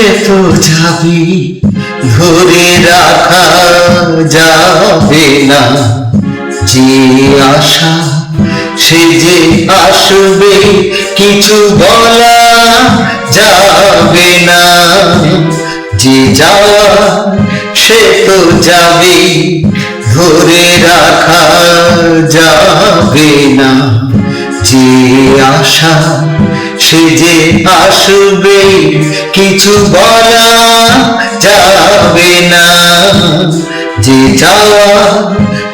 সে তো যাবি, ধরে রাখা যাবে না। যে আশা সে যে আসবে, কিছু বলা যাবে না। যে যাওয়া সে তো যাবে, ধরে রাখা যাবে না। যে আশা সে যে আসবে, কিছু বলা যাবে না। যে যাওয়া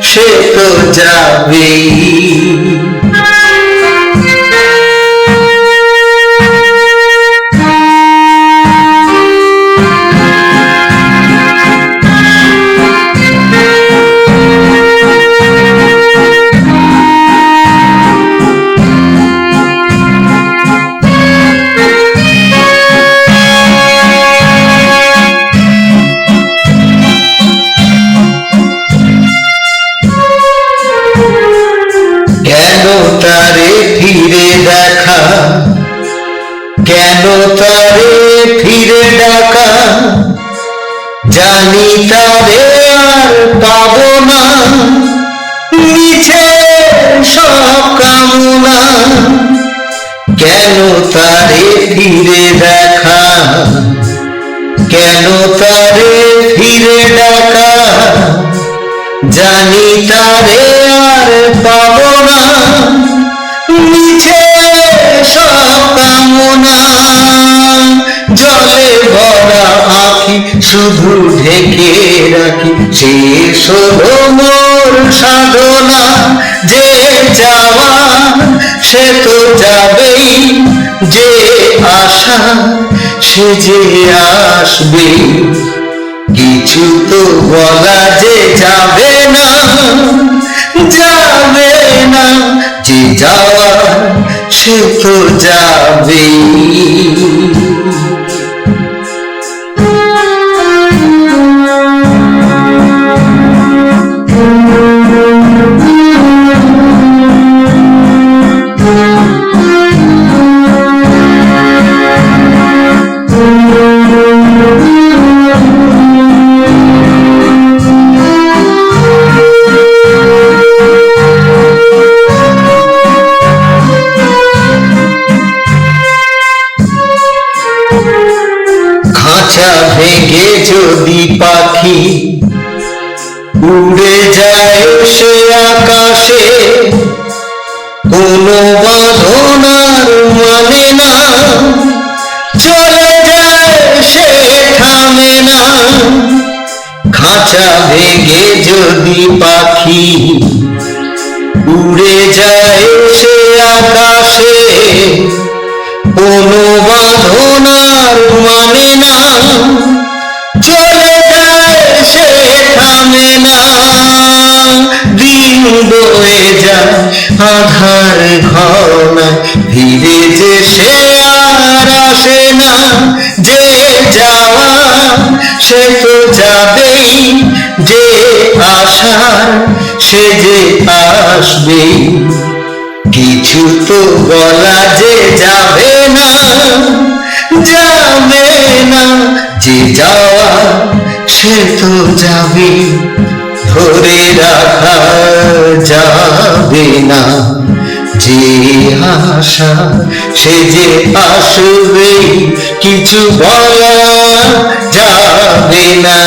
সে তো যাবে। কেন তারে ফিরে দেখা, কেন তারে ফিরে ডাকা, জানি তারে আর পাবো না। মিছে সব কামনা, কেন তারে ফিরে দেখা, কেন তারে ফিরে ডাকা, জানি তারে আর পাবো না। মিছে সব কামনা, জলে ভরা আঁখি শুধু ঢেকে রাখি। শেষ হলো মোর সাধনা, যে যাওয়া সে তো যাবেই। যে আশা সে যে আসবে, কিছু তো বলা যে যাবে না, যাবে না। যে যাওয়া সে তো যাবে। খাঁচা ভেঙে যদি পাখি উড়ে যায় সে আকাশে, কোনো বাঁধন আর মানে না। চলে যায় সে থামে না। খাঁচা ভেঙে যদি পাখি উড়ে যায় সে আকাশে, কোনো বাঁধন আর মানে না। চলে যায় সে থামে না। দিন বয়ে যায় আধার ঘনায়, ফিরে যে সে আর আসে না। যে যাওয়া সে তো যাবেই, যে আশার সে যে আসবেই। কিছু তো বলা যে যাবে না, যাবে না। যে যাওয়া সে তো যাবে, ধরে রাখা যাবে না। যে আশা সে যে আসবে, কিছু বলা যাবে না।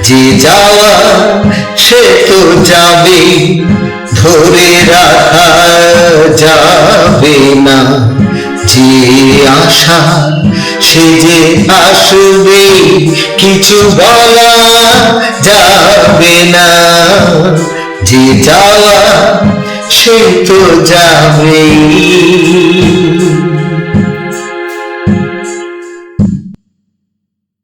যে যাওয়া সে তো যাবে, ধরে রাখা যাবে না। যে আশা সে যে আসবে, কিছু বলা যাবে না। যে যাওয়া সে তো যাবে।